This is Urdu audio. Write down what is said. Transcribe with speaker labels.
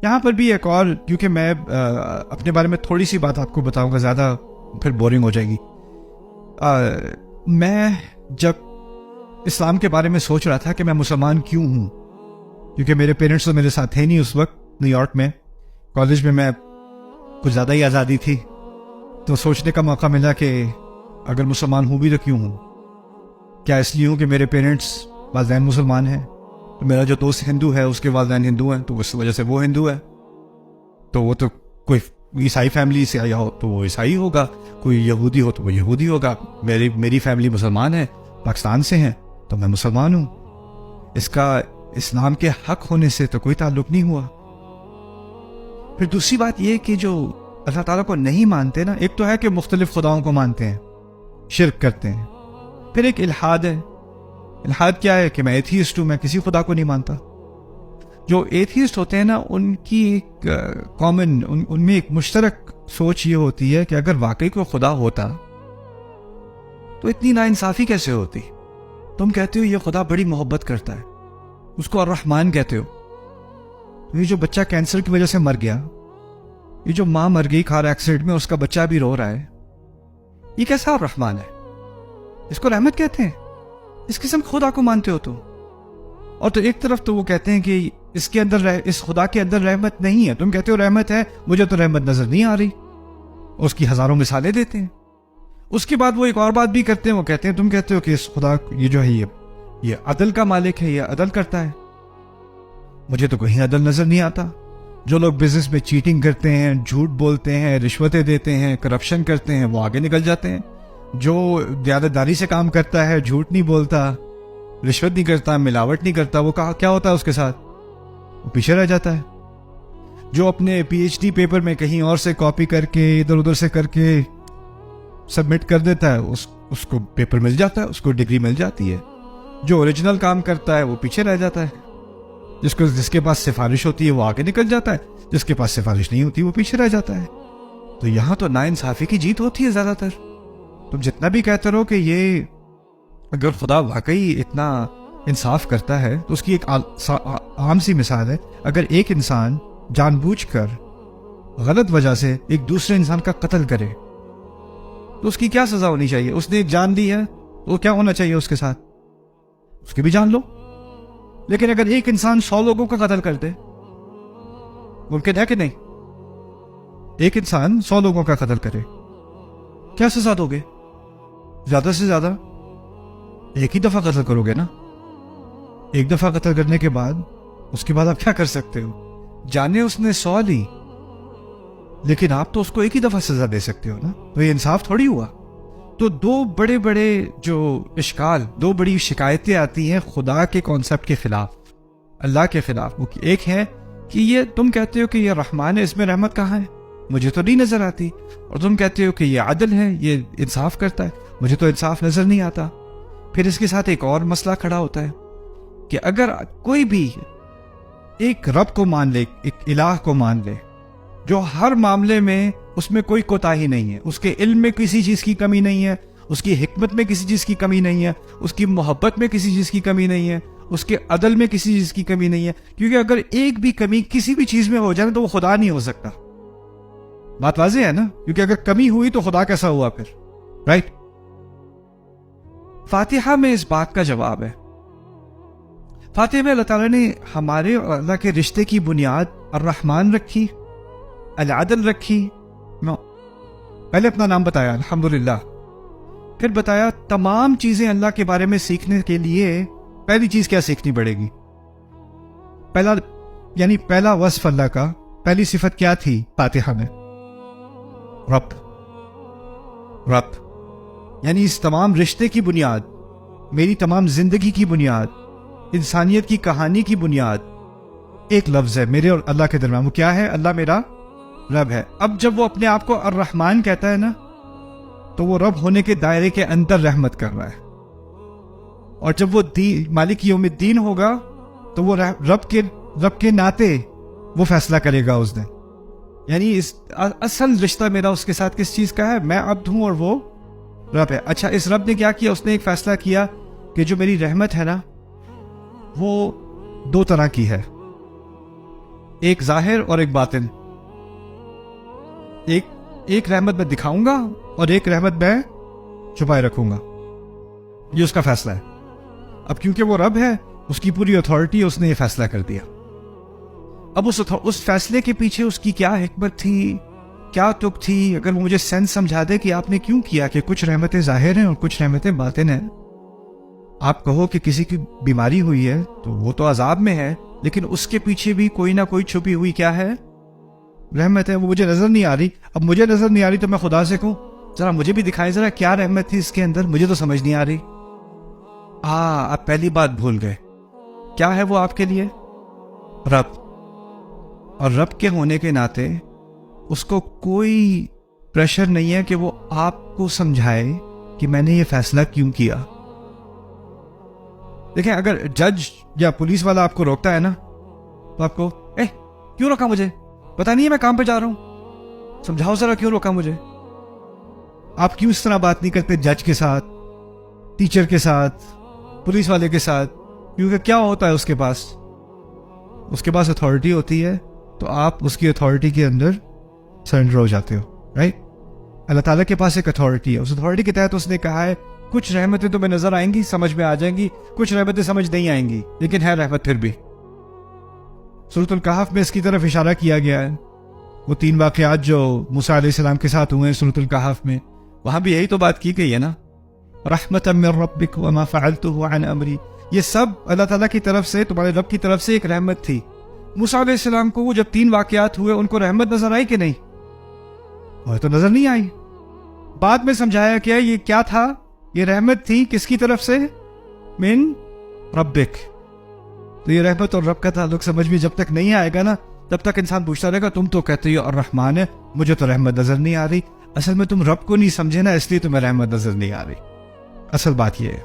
Speaker 1: یہاں پر بھی ایک اور، کیونکہ میں اپنے بارے میں تھوڑی سی بات آپ کو بتاؤں گا، زیادہ پھر بورنگ ہو جائے گی. میں جب اسلام کے بارے میں سوچ رہا تھا کہ میں مسلمان کیوں ہوں، کیونکہ میرے پیرنٹس تو میرے ساتھ تھے نہیں اس وقت نیو یارک میں. کالج میں کچھ زیادہ ہی آزادی تھی، تو سوچنے کا موقع ملا کہ اگر مسلمان ہوں بھی تو کیوں ہوں. کیا اس لیے ہوں کہ میرے پیرنٹس والدین مسلمان ہیں، تو میرا جو دوست ہندو ہے اس کے والدین ہندو ہیں، تو اس وجہ سے وہ ہندو ہے. تو وہ تو کوئی عیسائی فیملی سے آیا ہو تو وہ عیسائی ہوگا، کوئی یہودی ہو تو وہ یہودی ہوگا. میری فیملی مسلمان ہے، پاکستان سے ہیں، تو میں مسلمان ہوں. اس کا اسلام کے حق ہونے سے تو کوئی تعلق نہیں ہوا. پھر دوسری بات یہ کہ جو اللہ تعالیٰ کو نہیں مانتے نا، ایک تو ہے کہ مختلف خداؤں کو مانتے ہیں، شرک کرتے ہیں. پھر ایک الحاد ہے. الحاد کیا ہے کہ میں ایتھیسٹ ہوں، میں کسی خدا کو نہیں مانتا. جو ایتھیسٹ ہوتے ہیں نا، ان کی ایک کامن، ان میں ایک مشترک سوچ یہ ہوتی ہے کہ اگر واقعی کوئی خدا ہوتا تو اتنی ناانصافی کیسے ہوتی. تم کہتے ہو یہ خدا بڑی محبت کرتا ہے، اس کو الرحمن کہتے ہو. یہ جو بچہ کینسر کی وجہ سے مر گیا، یہ جو ماں مر گئی کار ایکسیڈنٹ میں، اس کا بچہ بھی رو رہا ہے، یہ کیسا الرحمن ہے؟ اس کو رحمت کہتے ہیں. اس قسم خدا کو مانتے ہو تم. اور تو ایک طرف تو وہ کہتے ہیں کہ اس خدا کے اندر رحمت نہیں ہے. تم کہتے ہو رحمت ہے، مجھے تو رحمت نظر نہیں آ رہی. اس کی ہزاروں مثالیں دیتے ہیں. اس کے بعد وہ ایک اور بات بھی کرتے ہیں، وہ کہتے ہیں تم کہتے ہو کہ اس خدا یہ جو ہے یہ عدل کا مالک ہے، یہ عدل کرتا ہے. مجھے تو کہیں عدل نظر نہیں آتا. جو لوگ بزنس میں چیٹنگ کرتے ہیں، جھوٹ بولتے ہیں، رشوتیں دیتے ہیں، کرپشن کرتے ہیں، وہ آگے نکل جاتے ہیں. جو دیانتداری سے کام کرتا ہے، جھوٹ نہیں بولتا، رشوت نہیں کرتا، ملاوٹ نہیں کرتا، وہ کیا ہوتا ہے اس کے ساتھ؟ وہ پیچھے رہ جاتا ہے. جو اپنے پی ایچ ڈی پیپر میں کہیں اور سے کاپی کر کے ادھر ادھر سے کر کے سبمٹ کر دیتا ہے، اس کو پیپر مل جاتا ہے، اس کو ڈگری مل جاتی ہے. جو اوریجنل کام کرتا ہے وہ پیچھے رہ جاتا ہے. جس کے پاس سفارش ہوتی ہے وہ آگے نکل جاتا ہے، جس کے پاس سفارش نہیں ہوتی وہ پیچھے رہ جاتا ہے. تو یہاں تو ناانصافی کی جیت ہوتی ہے زیادہ تر. تم جتنا بھی کہتے رہو کہ یہ اگر خدا واقعی اتنا انصاف کرتا ہے تو اس کی ایک عام سی مثال ہے. اگر ایک انسان جان بوجھ کر غلط وجہ سے ایک دوسرے انسان کا قتل کرے تو اس کی کیا سزا ہونی چاہیے؟ اس نے ایک جان دی ہے تو کیا ہونا چاہیے اس کے ساتھ؟ اس کی بھی جان لو. لیکن اگر ایک انسان 100 لوگوں کا قتل کر دے، ممکن ہے کہ نہیں؟ ایک انسان 100 لوگوں کا قتل کرے، کیا سزا دو گے؟ زیادہ سے زیادہ ایک ہی دفعہ قتل کرو گے نا. ایک دفعہ قتل کرنے کے بعد اس کے بعد آپ کیا کر سکتے ہو؟ جانے اس نے 100 لی، لیکن آپ تو اس کو ایک ہی دفعہ سزا دے سکتے ہو نا. تو یہ انصاف تھوڑی ہوا. تو دو بڑے جو اشکال، دو بڑی شکایتیں آتی ہیں خدا کے کانسیپٹ کے خلاف، اللہ کے خلاف. ایک ہے کہ یہ تم کہتے ہو کہ یہ رحمان ہے، اس میں رحمت کہاں ہے؟ مجھے تو نہیں نظر آتی. اور تم کہتے ہو کہ یہ عدل ہے، یہ انصاف کرتا ہے، مجھے تو انصاف نظر نہیں آتا. پھر اس کے ساتھ ایک اور مسئلہ کھڑا ہوتا ہے کہ اگر کوئی بھی ایک رب کو مان لے، ایک الہ کو مان لے جو ہر معاملے میں اس میں کوئی کوتاہی نہیں ہے، اس کے علم میں کسی چیز کی کمی نہیں ہے، اس کی حکمت میں کسی چیز کی کمی نہیں ہے، اس کی محبت میں کسی چیز کی کمی نہیں ہے، اس کے عدل میں کسی چیز کی کمی نہیں ہے. کیونکہ اگر ایک بھی کمی کسی بھی چیز میں ہو جائے تو وہ خدا نہیں ہو سکتا. بات واضح ہے نا؟ کیونکہ اگر کمی ہوئی تو خدا کیسا ہوا پھر؟ رائٹ. فاتحہ میں اس بات کا جواب ہے. فاتحہ میں اللہ تعالیٰ نے ہمارے اور اللہ کے رشتے کی بنیاد الرحمن رکھی، العدل رکھی. پہلے اپنا نام بتایا الحمدللہ، پھر بتایا تمام چیزیں اللہ کے بارے میں سیکھنے کے لیے پہلی چیز کیا سیکھنی پڑے گی. پہلا وصف اللہ کا، پہلی صفت کیا تھی فاتحہ میں؟ رب. یعنی اس تمام رشتے کی بنیاد، میری تمام زندگی کی بنیاد، انسانیت کی کہانی کی بنیاد ایک لفظ ہے میرے اور اللہ کے درمیان. وہ کیا ہے؟ اللہ میرا رب ہے. اب جب وہ اپنے آپ کو الرحمن کہتا ہے نا، تو وہ رب ہونے کے دائرے کے اندر رحمت کر رہا ہے. اور جب وہ مالک یوم الدین ہوگا تو وہ رب کے ناطے وہ فیصلہ کرے گا اس دن. یعنی اصل رشتہ میرا اس کے ساتھ کس چیز کا ہے؟ میں عبد ہوں اور وہ رب ہے. اچھا، اس رب نے کیا کیا؟ اس نے ایک فیصلہ کیا کہ جو میری رحمت ہے نا وہ 2 طرح کی ہے. ایک ظاہر اور ایک باطن. ایک رحمت میں دکھاؤں گا اور ایک رحمت میں چھپائے رکھوں گا. یہ اس کا فیصلہ ہے. اب کیونکہ وہ رب ہے, اس کی پوری اتھارٹی, اس نے یہ فیصلہ کر دیا. اب اس فیصلے کے پیچھے اس کی کیا حکمت تھی, کیا تک تھی, اگر وہ مجھے سینس سمجھا دے کہ آپ نے کیوں کیا کہ کچھ رحمتیں ظاہر ہیں اور کچھ رحمتیں باطن ہیں. آپ کہو کہ کسی کی بیماری ہوئی ہے تو وہ تو عذاب میں ہے, لیکن اس کے پیچھے بھی کوئی نہ کوئی چھپی ہوئی کیا ہے, رحمت ہے. وہ مجھے نظر نہیں آ رہی. اب مجھے نظر نہیں آ رہی تو میں خدا سے کہوں ذرا مجھے بھی دکھائیں, ذرا کیا رحمت تھی اس کے اندر, مجھے تو سمجھ نہیں آ رہی. آپ پہلی بات بھول گئے. کیا ہے وہ آپ کے لیے؟ رب. اور رب کے ہونے کے ناطے اس کو کوئی پریشر نہیں ہے کہ وہ آپ کو سمجھائے کہ میں نے یہ فیصلہ کیوں کیا. دیکھیں, اگر جج یا پولیس والا آپ کو روکتا ہے نا, تو آپ کو کیوں روکا مجھے, پتا نہیں ہے میں کام پہ جا رہا ہوں, سمجھاؤ ذرا کیوں روکا مجھے. آپ کیوں اس طرح بات نہیں کرتے جج کے ساتھ, ٹیچر کے ساتھ, پولیس والے کے ساتھ؟ کیونکہ کیا ہوتا ہے اس کے پاس اتھارٹی ہوتی ہے, تو آپ اس کی اتھارٹی کے اندر سرنڈر ہو جاتے ہو, رائٹ؟ اللہ تعالیٰ کے پاس ایک اتھارٹی ہے, اس اتھارٹی کے تحت اس نے کہا ہے کچھ رحمتیں تمہیں نظر آئیں گی, سمجھ میں آ جائیں گی, کچھ رحمتیں سمجھ نہیں آئیں گی, لیکن ہے رحمت پھر بھی. سورۃ الکہف میں اس کی طرف اشارہ کیا گیا ہے. وہ 3 واقعات جو موسیٰ علیہ السلام کے ساتھ ہوئے ہیں سورۃ الکہف میں, وہاں بھی یہی تو بات کی گئی ہے نا, رحمتا من ربک وما فعلته عن امری. یہ سب اللہ تعالیٰ کی طرف سے, تمہارے رب کی طرف سے ایک رحمت تھی. موسیٰ علیہ السلام کو وہ جب 3 واقعات ہوئے, ان کو رحمت نظر آئی کہ نہیں؟ اور تو نظر نہیں آئی. بعد میں سمجھایا کہ یہ کیا تھا, یہ رحمت تھی کس کی طرف سے؟ من ربک. تو یہ رحمت اور رب کا تعلق سمجھ میں جب تک نہیں آئے گا نا, تب تک انسان پوچھتا رہے گا تم تو کہتے ہو الرحمن ہے, مجھے تو رحمت نظر نہیں آ رہی. اصل میں تم رب کو نہیں سمجھے نا, اس لیے تمہیں رحمت نظر نہیں آ رہی. اصل بات یہ ہے.